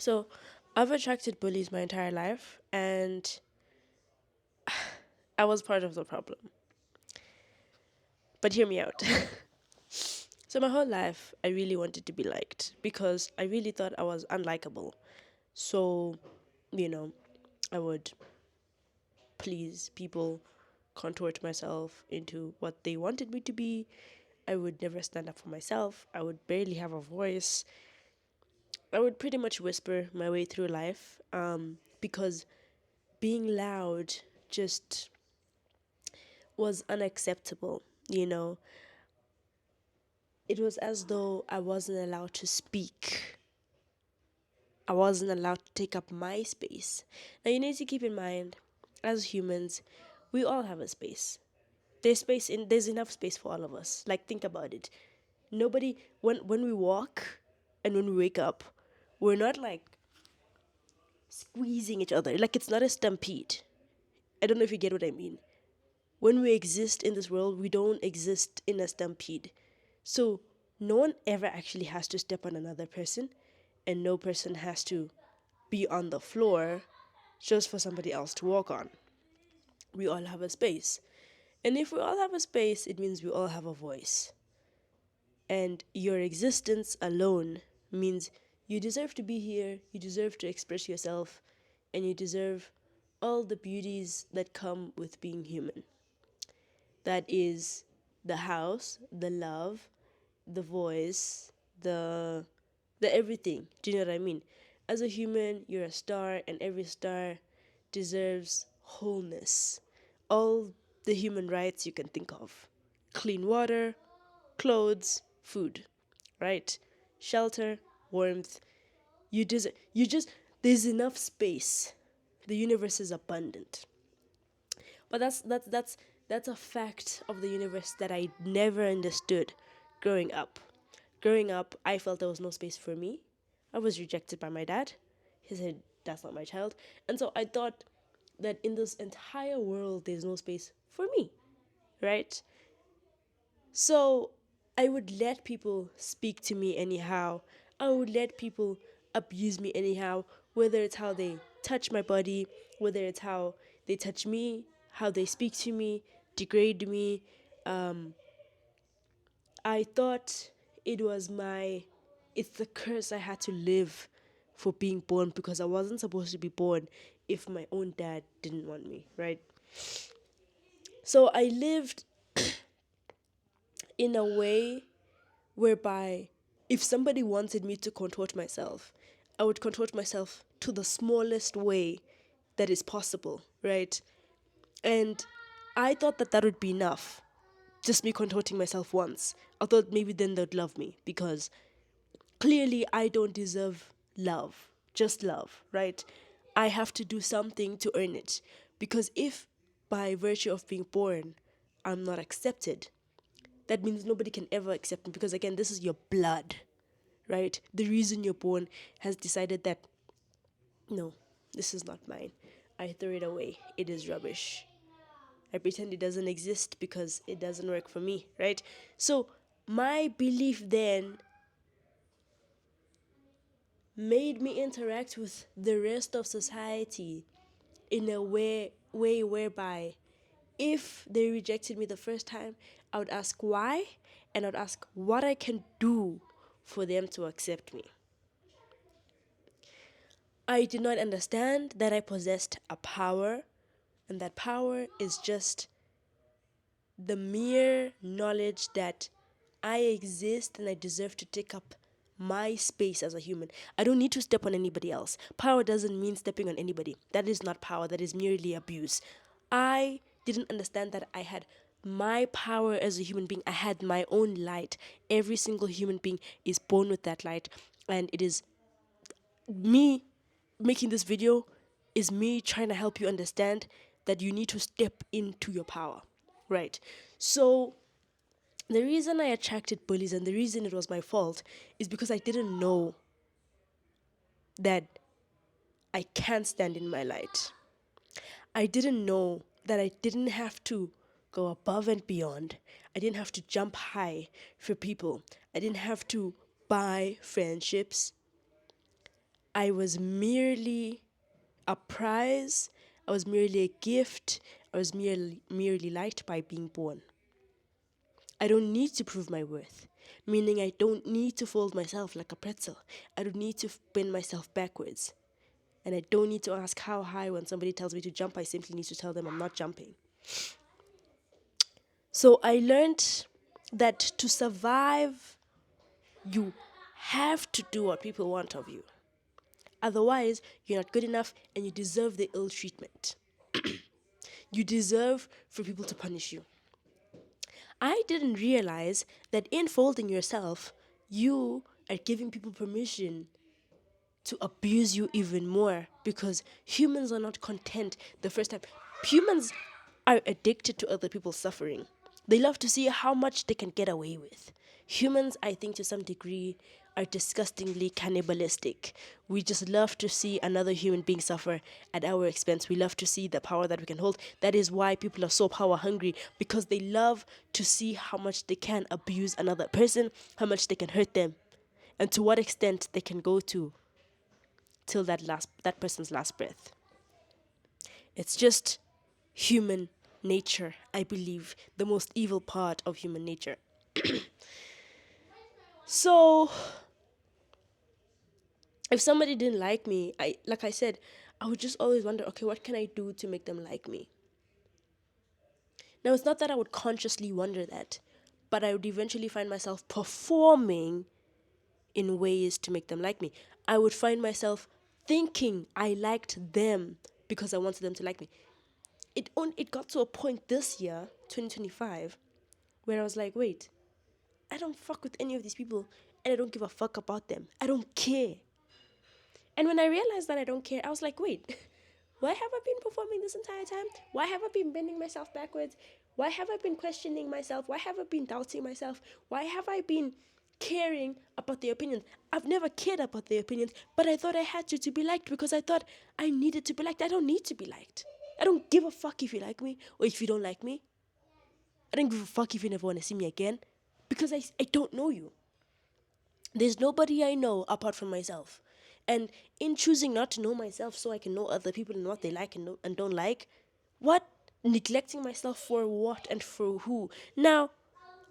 So I've attracted bullies my entire life, and I was part of the problem. But hear me out. So my whole life, I really wanted to be liked because I really thought I was unlikable. So, you know, I would please people, contort myself into what they wanted me to be. I would never stand up for myself. I would barely have a voice. I would pretty much whisper my way through life because being loud just was unacceptable, you know. It was as though I wasn't allowed to speak. I wasn't allowed to take up my space. Now, you need to keep in mind, as humans, we all have a space. There's enough space for all of us. Like, think about it. Nobody, when we walk and when we wake up, we're not like squeezing each other. Like, it's not a stampede. I don't know if you get what I mean. When we exist in this world, we don't exist in a stampede. So no one ever actually has to step on another person, and no person has to be on the floor just for somebody else to walk on. We all have a space. And if we all have a space, it means we all have a voice. And your existence alone means you deserve to be here, you deserve to express yourself, and you deserve all the beauties that come with being human. That is the house, the love, the voice, the everything. Do you know what I mean? As a human, you're a star, and every star deserves wholeness. All the human rights you can think of: clean water, clothes, food, right? Shelter, warmth. You just, there's enough space. The universe is abundant. But that's a fact of the universe that I never understood growing up. Growing up, I felt there was no space for me. I was rejected by my dad. He said, "That's not my child." And so I thought that in this entire world there's no space for me, right? So I would let people speak to me anyhow. I would let people abuse me anyhow, whether it's how they touch my body, whether it's how they touch me, how they speak to me, degrade me. I thought it was it's the curse I had to live for being born, because I wasn't supposed to be born if my own dad didn't want me, right? So I lived in a way whereby if somebody wanted me to contort myself, I would contort myself to the smallest way that is possible, right? And I thought that that would be enough. Just me contorting myself once. I thought maybe then they'd love me, because clearly I don't deserve love, just love, right? I have to do something to earn it. Because if by virtue of being born, I'm not accepted, that means nobody can ever accept me, because again, this is your blood, right? The reason you're born has decided that no, this is not mine. I throw it away. It is rubbish. I pretend it doesn't exist because it doesn't work for me, right? So my belief then made me interact with the rest of society in a way whereby if they rejected me the first time, I would ask why, and I'd ask what I can do for them to accept me. I did not understand that I possessed a power, and that power is just the mere knowledge that I exist and I deserve to take up my space as a human. I don't need to step on anybody else. Power doesn't mean stepping on anybody. That is not power, that is merely abuse. I didn't understand that I had my power as a human being. I had my own light. Every single human being is born with that light, and it is me making this video is me trying to help you understand that you need to step into your power, right? So the reason I attracted bullies and the reason it was my fault is because I didn't know that I can't stand in my light. I didn't know that I didn't have to go above and beyond. I didn't have to jump high for people. I didn't have to buy friendships. I was merely a prize. I was merely a gift. I was merely liked by being born. I don't need to prove my worth, meaning I don't need to fold myself like a pretzel. I don't need to bend myself backwards. And I don't need to ask how high when somebody tells me to jump. I simply need to tell them I'm not jumping. So I learned that to survive, you have to do what people want of you. Otherwise, you're not good enough and you deserve the ill treatment. You deserve for people to punish you. I didn't realize that in folding yourself, you are giving people permission to abuse you even more because humans are not content the first time. Humans are addicted to other people's suffering. They love to see how much they can get away with. Humans, I think, to some degree, are disgustingly cannibalistic. We just love to see another human being suffer at our expense. We love to see the power that we can hold. That is why people are so power hungry, because they love to see how much they can abuse another person, how much they can hurt them, and to what extent they can go to till that person's last breath. It's just human nature, I believe, the most evil part of human nature. So if somebody didn't like me, like I said, I would just always wonder, okay, what can I do to make them like me? Now it's not that I would consciously wonder that, but I would eventually find myself performing in ways to make them like me. I would find myself thinking I liked them because I wanted them to like me. It got to a point this year, 2025, where I was like, wait, I don't fuck with any of these people and I don't give a fuck about them. I don't care. And when I realized that I don't care, I was like, wait, why have I been performing this entire time? Why have I been bending myself backwards? Why have I been questioning myself? Why have I been doubting myself? Why have I been caring about their opinions? I've never cared about their opinions, but I thought I had to be liked because I thought I needed to be liked. I don't need to be liked. I don't give a fuck if you like me or if you don't like me. I don't give a fuck if you never want to see me again because I don't know you. There's nobody I know apart from myself. And in choosing not to know myself so I can know other people and what they like and don't like, what? Neglecting myself for what and for who? Now,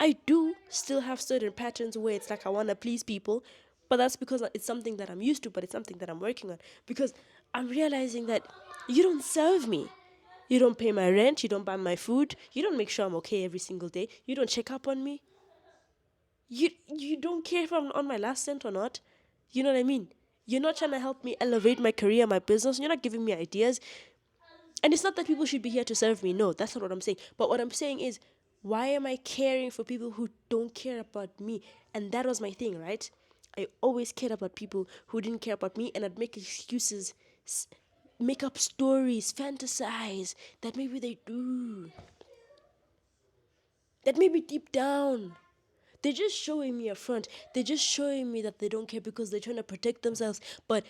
I do still have certain patterns where it's like I want to please people, but that's because it's something that I'm used to, but it's something that I'm working on. Because I'm realizing that you don't serve me. You don't pay my rent, you don't buy my food, you don't make sure I'm okay every single day, you don't check up on me. You don't care if I'm on my last cent or not. You know what I mean? You're not trying to help me elevate my career, my business. You're not giving me ideas. And it's not that people should be here to serve me. No, that's not what I'm saying. But what I'm saying is, why am I caring for people who don't care about me? And that was my thing, right? I always cared about people who didn't care about me, and I'd make excuses, make up stories, fantasize that maybe they do. That maybe deep down they're just showing me a front. They're just showing me that they don't care because they're trying to protect themselves. But,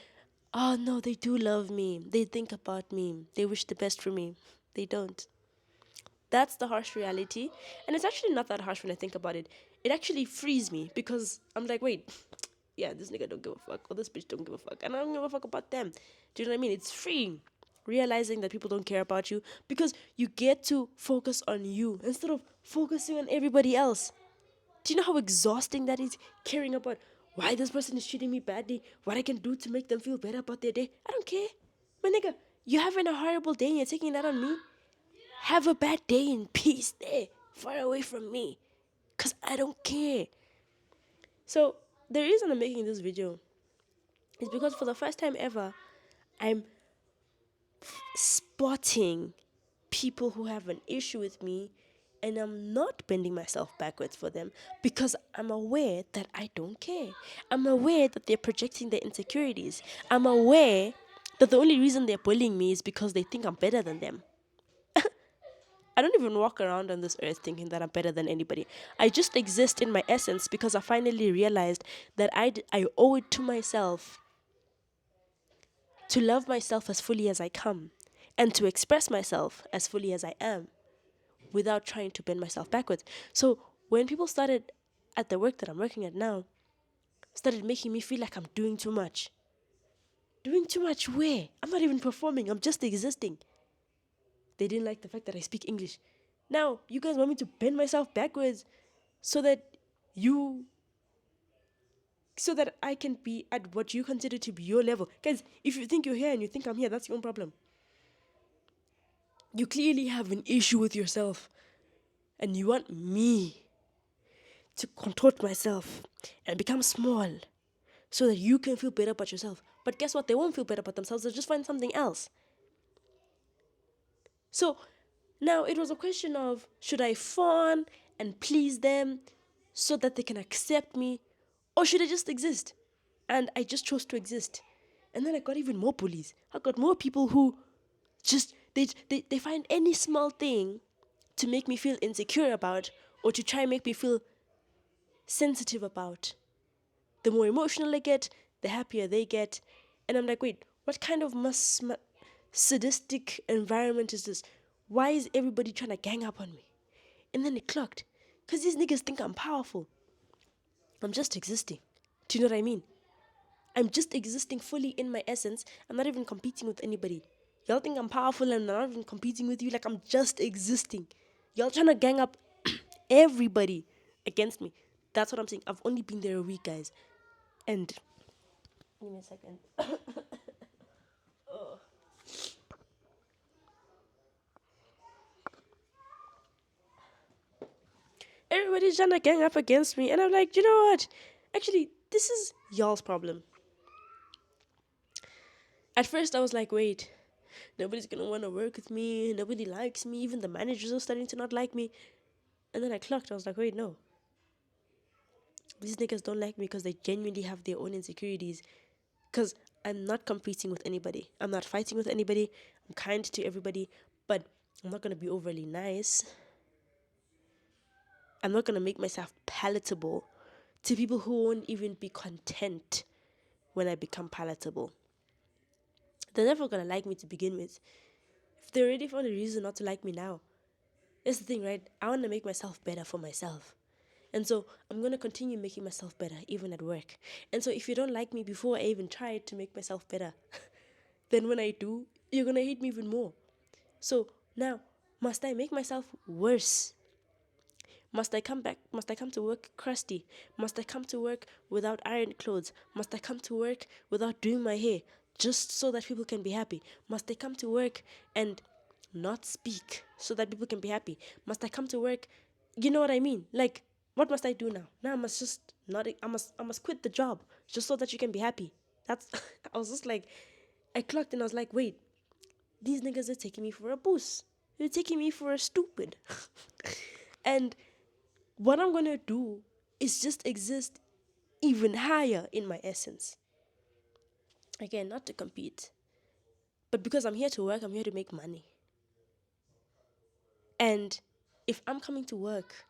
oh no, they do love me. They think about me. They wish the best for me. They don't. That's the harsh reality. And it's actually not that harsh when I think about it. It actually frees me because I'm like, wait, yeah, this nigga don't give a fuck. Or this bitch don't give a fuck. And I don't give a fuck about them. Do you know what I mean? It's freeing. Realizing that people don't care about you because you get to focus on you instead of focusing on everybody else. Do you know how exhausting that is? Caring about why this person is treating me badly, what I can do to make them feel better about their day. I don't care. My nigga, you having a horrible day and you're taking that on me? Have a bad day in peace there, far away from me. Because I don't care. So, the reason I'm making this video is because for the first time ever, I'm spotting people who have an issue with me and I'm not bending myself backwards for them because I'm aware that I don't care. I'm aware that they're projecting their insecurities. I'm aware that the only reason they're bullying me is because they think I'm better than them. I don't even walk around on this earth thinking that I'm better than anybody. I just exist in my essence because I finally realized that I owe it to myself to love myself as fully as I come and to express myself as fully as I am without trying to bend myself backwards. So when people started at the work that I'm working at now, started making me feel like I'm doing too much. Doing too much where? I'm not even performing, I'm just existing. They didn't like the fact that I speak English. Now, you guys want me to bend myself backwards so that you so that I can be at what you consider to be your level. Guys, if you think you're here and you think I'm here, that's your own problem. You clearly have an issue with yourself and you want me to contort myself and become small so that you can feel better about yourself. But guess what? They won't feel better about themselves. They'll just find something else. So now it was a question of should I fawn and please them so that they can accept me, or should I just exist? And I just chose to exist. And then I got even more bullies. I got more people who just they find any small thing to make me feel insecure about or to try and make me feel sensitive about. The more emotional I get, the happier they get. And I'm like, wait, what kind of sadistic environment is this? Why is everybody trying to gang up on me? And then it clocked. Because these niggas think I'm powerful. I'm just existing. Do you know what I mean? I'm just existing fully in my essence. I'm not even competing with anybody. Y'all think I'm powerful and I'm not even competing with you. Like, I'm just existing. Y'all trying to gang up everybody against me. That's what I'm saying. I've only been there a week, guys. And give me a second. Everybody's trying to gang up against me. And I'm like, you know what? Actually, this is y'all's problem. At first, I was like, wait, nobody's going to want to work with me. Nobody likes me. Even the managers are starting to not like me. And then I clocked. I was like, wait, no. These niggas don't like me because they genuinely have their own insecurities. Because I'm not competing with anybody. I'm not fighting with anybody. I'm kind to everybody. But I'm not going to be overly nice. I'm not going to make myself palatable to people who won't even be content when I become palatable. They're never going to like me to begin with. If they already found a reason not to like me now, that's the thing, right? I want to make myself better for myself. And so I'm going to continue making myself better, even at work. And so if you don't like me before I even tried to make myself better, then when I do, you're going to hate me even more. So now, must I make myself worse? Must I come back? Must I come to work crusty? Must I come to work without ironed clothes? Must I come to work without doing my hair just so that people can be happy? Must I come to work and not speak so that people can be happy? Must I come to work? You know what I mean? Like, what must I do now? Now I must just not. I must quit the job just so that you can be happy. That's. I was just like, I clocked and I was like, wait, these niggas are taking me for a boost. They're taking me for a stupid. And what I'm gonna do is just exist even higher in my essence. Again, not to compete, but because I'm here to work, I'm here to make money. And if I'm coming to work,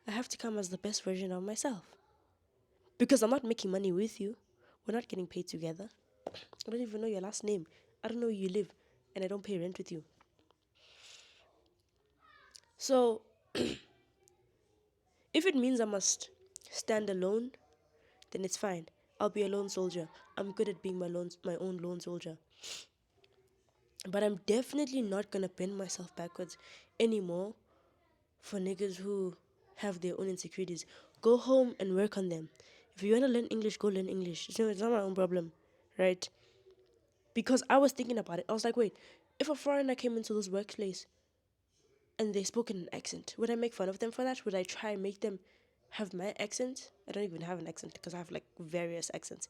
I have to come as the best version of myself. Because I'm not making money with you. We're not getting paid together. I don't even know your last name. I don't know where you live. And I don't pay rent with you. So, if it means I must stand alone, then it's fine. I'll be a lone soldier. I'm good at being my own lone soldier. But I'm definitely not gonna bend myself backwards anymore for niggas who have their own insecurities. Go home and work on them. If you wanna learn English, go learn English. It's not my own problem, right? Because I was thinking about it. I was like, wait, if a foreigner came into this workplace and they spoke in an accent, would I make fun of them for that? Would I try and make them have my accent? I don't even have an accent because I have like various accents.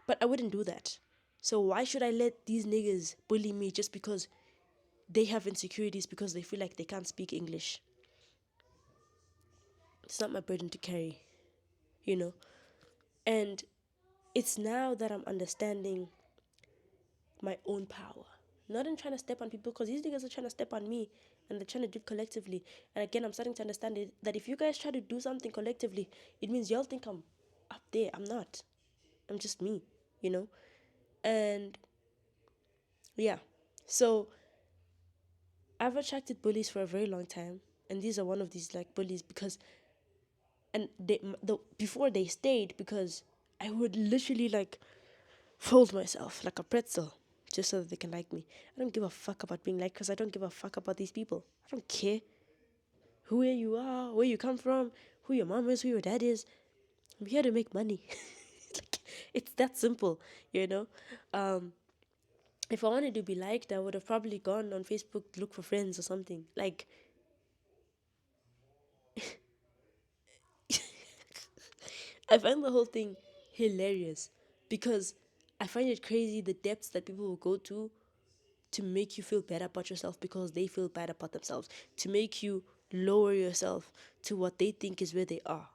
But I wouldn't do that. So why should I let these niggas bully me just because they have insecurities because they feel like they can't speak English? It's not my burden to carry, you know? And it's now that I'm understanding my own power. Not in trying to step on people, because these niggas are trying to step on me and they're trying to do it collectively. And again, I'm starting to understand that if you guys try to do something collectively, it means y'all think I'm up there. I'm not. I'm just me, you know? And yeah. So I've attracted bullies for a very long time. And these are one of these like bullies because before they stayed because I would literally like fold myself like a pretzel just so that they can like me. I don't give a fuck about being liked because I don't give a fuck about these people. I don't care who you are, where you come from, who your mom is, who your dad is. I'm here to make money. Like, it's that simple, you know? Um, if I wanted to be liked, I would have probably gone on Facebook to look for friends or something. Like, I find the whole thing hilarious because I find it crazy the depths that people will go to make you feel bad about yourself because they feel bad about themselves, to make you lower yourself to what they think is where they are.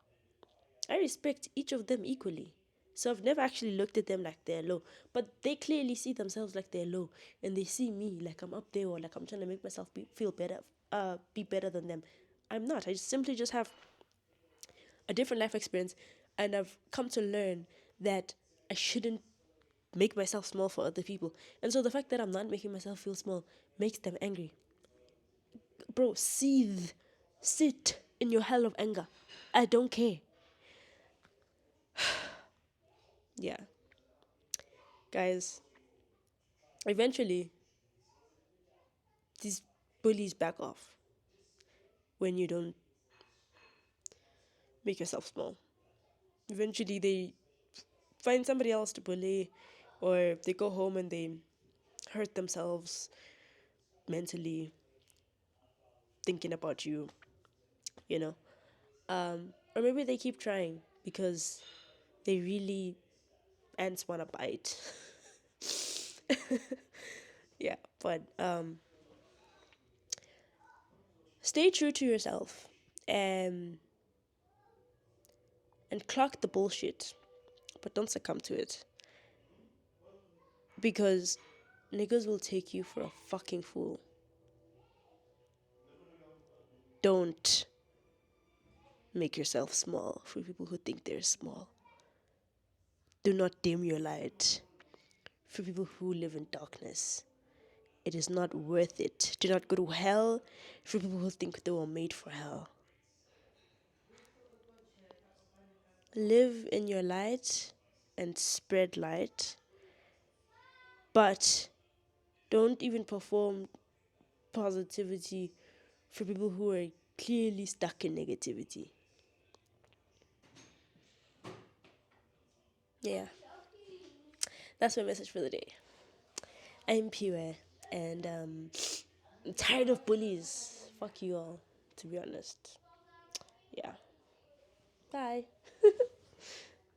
I respect each of them equally. So I've never actually looked at them like they're low, but they clearly see themselves like they're low, and they see me like I'm up there or like I'm trying to make myself feel better, be better than them. I'm not. I just simply just have a different life experience, and I've come to learn that I shouldn't make myself small for other people. And so the fact that I'm not making myself feel small makes them angry. Bro, seethe, sit in your hell of anger. I don't care. Yeah, guys. Eventually, these bullies back off when you don't make yourself small. Eventually, they find somebody else to bully, or they go home and they hurt themselves mentally thinking about you, you know. Or maybe they keep trying because they really ants want to bite. Yeah, but stay true to yourself and clock the bullshit, but don't succumb to it because niggas will take you for a fucking fool. Don't make yourself small for people who think they're small. Do not dim your light for people who live in darkness. It is not worth it. Do not go to hell for people who think they were made for hell. Live in your light and spread light, but don't even perform positivity for people who are clearly stuck in negativity. Yeah, that's my message for the day. I'm Pure, and I'm tired of bullies. Fuck you all, to be honest. Yeah. Bye.